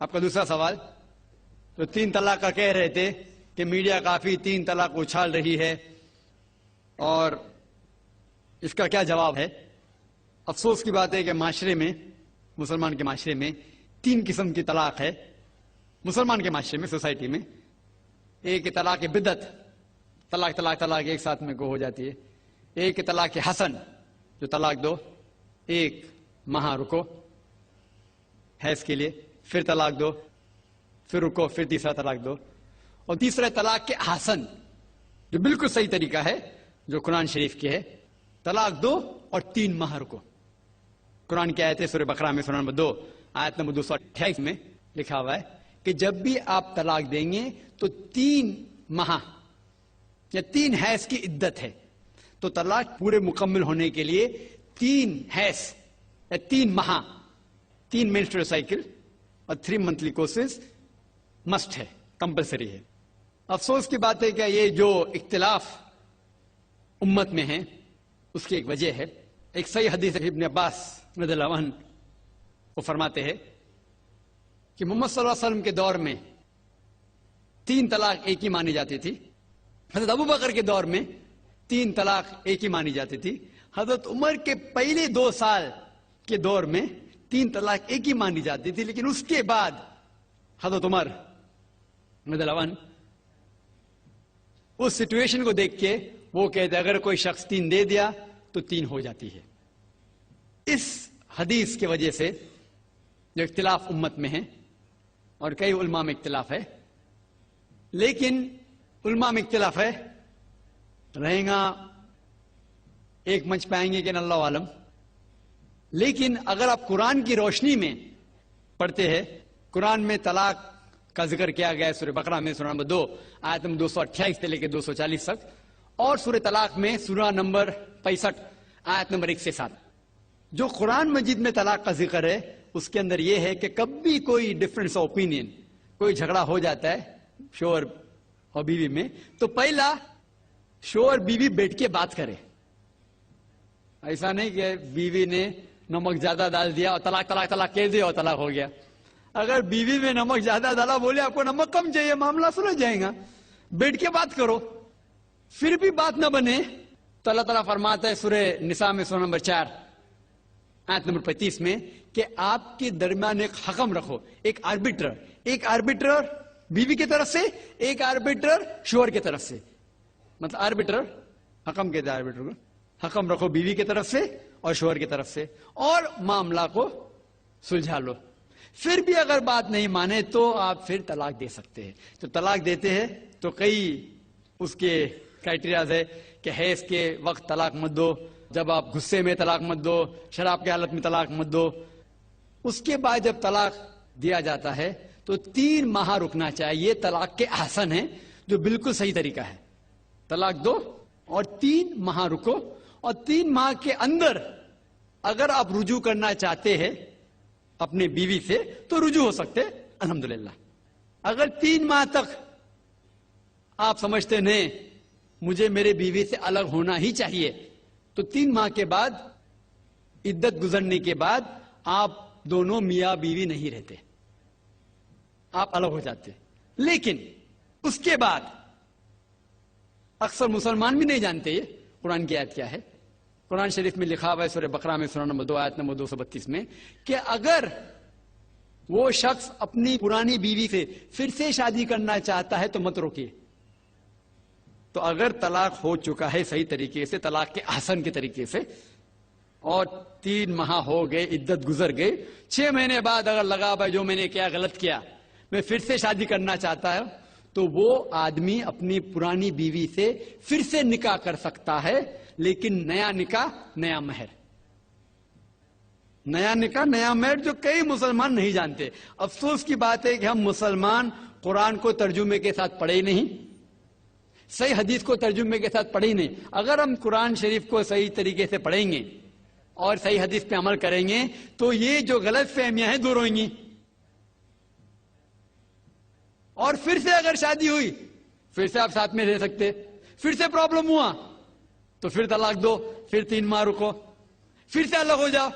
آپ کا دوسرا سوال، تو 3 طلاق کا کہہ رہے تھے کہ میڈیا کافی 3 طلاق اچھال رہی ہے، اور اس کا کیا جواب ہے؟ افسوس کی بات ہے کہ معاشرے میں، مسلمان کے معاشرے میں 3 قسم کی طلاق ہے. مسلمان کے معاشرے میں، سوسائٹی میں، ایک طلاق بدعت، طلاق طلاق طلاق ایک ساتھ میں ہو جاتی ہے. ایک طلاق حسن، جو طلاق دو، 1 ماہ رکو حیض کے لیے، پھر طلاق دو، پھر رکو، پھر تیسرا طلاق دو. اور تیسرا طلاق کے حسن، جو بالکل صحیح طریقہ ہے، جو قرآن شریف کی ہے، طلاق دو اور 3 ماہ رکو. قرآن کی آیت ہے سورہ بقرہ میں، سورہ نمبر 2 آیت نمبر 228 میں لکھا ہوا ہے کہ جب بھی آپ طلاق دیں گے تو 3 ماہ یا 3 حیض کی عدت ہے. تو طلاق پورے مکمل ہونے کے لیے 3 حیض یا 3 ماہ، 3 مینسٹرل سائیکل اور 3 منتھلی کورسز مسٹ ہے، کمپلسری ہے. افسوس کی بات ہے کہ یہ جو اختلاف امت میں ہے اس کی ایک وجہ ہے. ایک صحیح حدیث ابن عباس رضی اللہ عنہ وہ فرماتے ہیں کہ محمد صلی اللہ علیہ وسلم کے دور میں 3 طلاق ایک ہی مانی جاتی تھی. حضرت ابو بکر کے دور میں 3 طلاق ایک ہی مانی جاتی تھی. حضرت عمر کے پہلے 2 سال کے دور میں 3 طلاق ایک ہی مانی جاتی تھی. لیکن اس کے بعد حضرت عمر رضی اللہ عنہ اس سچویشن کو دیکھ کے وہ کہتے اگر کوئی شخص 3 دے دیا تو 3 ہو جاتی ہے. اس حدیث کی وجہ سے جو اختلاف امت میں ہے، اور کئی علماء میں اختلاف ہے، لیکن علماء میں اختلاف ہے، رہیں گا ایک منچ پائیں گے کہ اللہ عالم. لیکن اگر آپ قرآن کی روشنی میں پڑھتے ہیں، قرآن میں طلاق کا ذکر کیا گیا ہے سورہ بقرہ میں، سورہ نمبر 2 آیت نمبر 228 سے لے کے 240 تک، اور سورہ طلاق میں سورہ نمبر 65 آیت نمبر 1 سے 7. جو قرآن مجید میں طلاق کا ذکر ہے اس کے اندر یہ ہے کہ کبھی کوئی ڈفرنس آف اوپینین، کوئی جھگڑا ہو جاتا ہے شوہر اور بیوی میں، تو پہلا شوہر بیوی بیٹھ کے بات کرے. ایسا نہیں کہ بیوی نے نمک زیادہ ڈال دیا اور طلاق طلاق طلاق کہہ دیا اور طلاق ہو گیا. اگر بیوی میں نمک زیادہ ڈالا، بولے آپ کو نمک کم چاہیے، معاملہ سلجھ جائے گا، بیٹھ کے بات کرو. پھر بھی بات نہ بنے تو اللہ تعالیٰ فرماتا ہے سورہ نساء میں سورہ نمبر 4 آیت نمبر 35 میں کہ آپ کے درمیان ایک حکم رکھو، ایک آربیٹر بیوی کی طرف سے، ایک آربیٹر شوہر کی طرف سے. مطلب آربیٹر حکم کہتے ہیں، آربیٹر کو حکم رکھو بیوی کی طرف سے اور شوہر کی طرف سے، اور معاملہ کو سلجھا لو. پھر بھی اگر بات نہیں مانے تو آپ پھر طلاق دے سکتے ہیں. تو طلاق دیتے ہیں تو کئی اس کے کرائٹیریاز ہے کہ حیض کے وقت طلاق مت دو، جب آپ غصے میں طلاق مت دو، شراب کی حالت میں طلاق مت دو. اس کے بعد جب طلاق دیا جاتا ہے تو 3 ماہ رکنا چاہیے. طلاق کے احسن ہے، جو بالکل صحیح طریقہ ہے. طلاق دو اور 3 ماہ رکو، اور 3 ماہ کے اندر اگر آپ رجوع کرنا چاہتے ہیں اپنے بیوی سے تو رجوع ہو سکتے، الحمدللہ. اگر 3 ماہ تک آپ سمجھتے نہیں مجھے میرے بیوی سے الگ ہونا ہی چاہیے، تو 3 ماہ کے بعد، عدت گزرنے کے بعد، آپ دونوں میاں بیوی نہیں رہتے، آپ الگ ہو جاتے. لیکن اس کے بعد اکثر مسلمان بھی نہیں جانتے یہ قرآن کی آیت کیا ہے. قرآن شریف میں لکھا ہوا ہے سورہ بقرہ میں سورہ نمبر 2 آیت نمبر 232 میں کہ اگر وہ شخص اپنی پرانی بیوی سے پھر سے شادی کرنا چاہتا ہے تو مت روکیے. تو اگر طلاق ہو چکا ہے صحیح طریقے سے، طلاق کے احسن کے طریقے سے، اور 3 ماہ ہو گئے، عدت گزر گئے، 6 مہینے بعد اگر لگا بھائی جو میں نے کیا غلط کیا، میں پھر سے شادی کرنا چاہتا ہے، تو وہ آدمی اپنی پرانی بیوی سے پھر سے نکاح کر سکتا ہے. لیکن نیا نکاح نیا مہر، نیا نکاح نیا مہر، جو کئی مسلمان نہیں جانتے. افسوس کی بات ہے کہ ہم مسلمان قرآن کو ترجمے کے ساتھ پڑھے ہی نہیں، صحیح حدیث کو ترجمے کے ساتھ پڑھے ہی نہیں. اگر ہم قرآن شریف کو صحیح طریقے سے پڑھیں گے اور صحیح حدیث پہ عمل کریں گے تو یہ جو غلط فہمیاں ہیں دور ہوئیں گی. اور پھر سے اگر شادی ہوئی، پھر سے آپ ساتھ میں رہ سکتے، پھر سے پرابلم ہوا تو پھر طلاق دو، پھر 3 ماہ رکو، پھر سے الگ ہو جاؤ،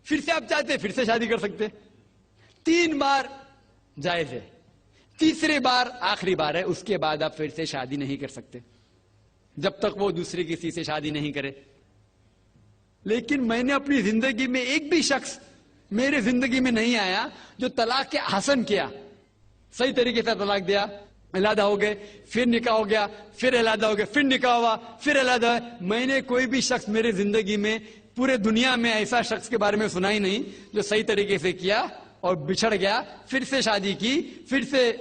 پھر سے آپ چاہتے پھر سے شادی کر سکتے. 3 بار جائز ہے، تیسرے بار آخری بار ہے، اس کے بعد آپ پھر سے شادی نہیں کر سکتے جب تک وہ دوسرے کسی سے شادی نہیں کرے۔ لیکن میں نے اپنی زندگی میں ایک بھی شخص میرے زندگی میں نہیں آیا جو طلاق کے حسن کیا، صحیح طریقے سے طلاق دیا، علیحدہ ہو گئے، پھر نکاح ہو گیا، پھر علیحدہ ہو گئے، پھر نکاح ہوا، پھر علیحدہ ہوا۔ میں نے کوئی بھی شخص میرے زندگی میں پورے دنیا میں ایسا شخص کے بارے میں سنا ہی نہیں جو صحیح طریقے سے کیا اور بچھڑ گیا، پھر سے شادی کی، پھر سے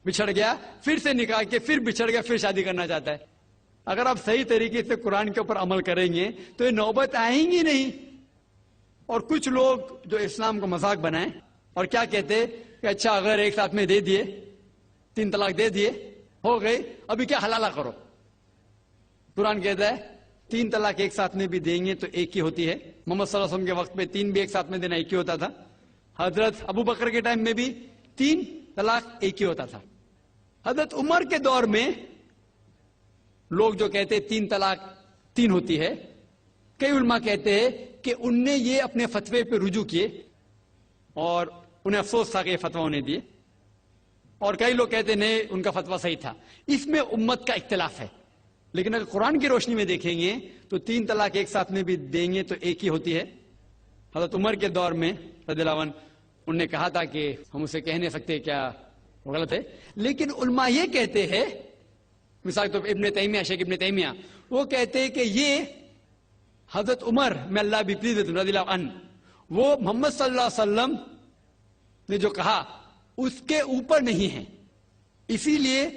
بچھڑ گیا، پھر سے نکاح کے، پھر بچھڑ گیا، پھر شادی کرنا چاہتا ہے۔ اگر آپ صحیح طریقے سے قرآن کے اوپر عمل کریں گے تو یہ نوبت آئیں گی نہیں۔ اور کچھ لوگ جو اسلام کو مذاق بنائیں اور کیا کہتے کہ اچھا اگر ایک ساتھ میں دے دیے، 3 طلاق دے دیے، ہو گئی، ابھی کیا حلالہ کرو۔ قرآن کہتا ہے 3 طلاق ایک ساتھ میں بھی دیں گے تو ایک ہی ہوتی ہے۔ محمد صلی اللہ علیہ وسلم کے وقت میں 3 بھی ایک ساتھ میں دینا ایک ہی ہوتا تھا۔ حضرت ابو بکر کے ٹائم میں بھی 3 طلاق ایک ہی ہوتا تھا۔ حضرت عمر کے دور میں لوگ جو کہتے 3 طلاق 3 ہوتی ہے، کئی علماء کہتے ہیں کہ ان نے یہ اپنے فتوے پہ رجوع کیے اور انہیں افسوس تھا کہ یہ فتویٰ انہیں دیے، اور کئی لوگ کہتے نہیں ان کا فتویٰ صحیح تھا۔ اس میں امت کا اختلاف ہے، لیکن اگر قرآن کی روشنی میں دیکھیں گے تو 3 طلاق ایک ساتھ میں بھی دیں گے تو ایک ہی ہوتی ہے۔ حضرت عمر کے دور میں رضی اللہ عنہ انہوں نے کہا تھا کہ ہم اسے کہہ نہیں سکتے، کیا وہ غلط ہے، لیکن علماء یہ کہتے ہیں، مثال تو ابن تیمیہ، شیخ ابن تیمیہ، وہ کہتے ہیں کہ یہ حضرت عمر میں اللہ بھی پلیز رضی اللہ عنہ، وہ محمد صلی اللہ علیہ وسلم نے جو کہا اس کے اوپر نہیں ہے، اسی لیے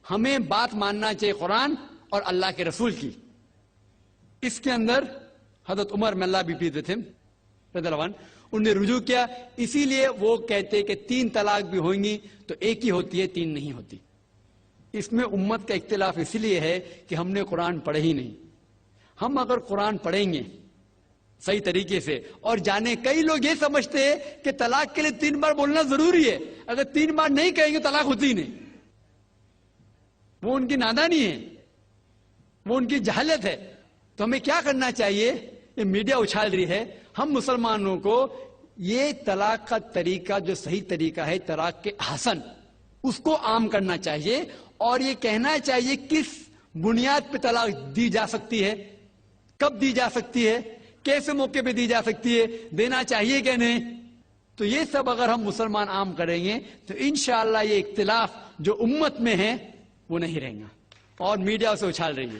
ہمیں بات ماننا چاہیے قرآن اور اللہ کے رسول کی۔ اس کے اندر حضرت عمر میں اللہ بھی پلیز رضی اللہ عنہ انہوں نے رجوع کیا، اسی لیے وہ کہتے کہ 3 طلاق بھی ہوئیں گی تو ایک ہی ہوتی ہے، 3 نہیں ہوتی۔ اس میں امت کا اختلاف اس لیے ہے کہ ہم نے قرآن پڑھے ہی نہیں۔ ہم اگر قرآن پڑھیں گے صحیح طریقے سے اور جانے، کئی لوگ یہ سمجھتے ہیں کہ طلاق کے لیے 3 بار بولنا ضروری ہے، اگر 3 بار نہیں کہیں گے طلاق ہوتی ہی نہیں۔ وہ ان کی نادانی ہے، وہ ان کی جہالت ہے۔ تو ہمیں کیا کرنا چاہیے؟ یہ میڈیا اچھال رہی ہے، ہم مسلمانوں کو یہ طلاق کا طریقہ جو صحیح طریقہ ہے طلاق کے حسن، اس کو عام کرنا چاہیے، اور یہ کہنا چاہیے کس بنیاد پہ طلاق دی جا سکتی ہے، کب دی جا سکتی ہے، کیسے موقع پہ دی جا سکتی ہے، دینا چاہیے کہ نہیں۔ تو یہ سب اگر ہم مسلمان عام کریں گے تو انشاءاللہ یہ اختلاف جو امت میں ہے وہ نہیں رہیں گا، اور میڈیا اسے اچھال رہی ہے۔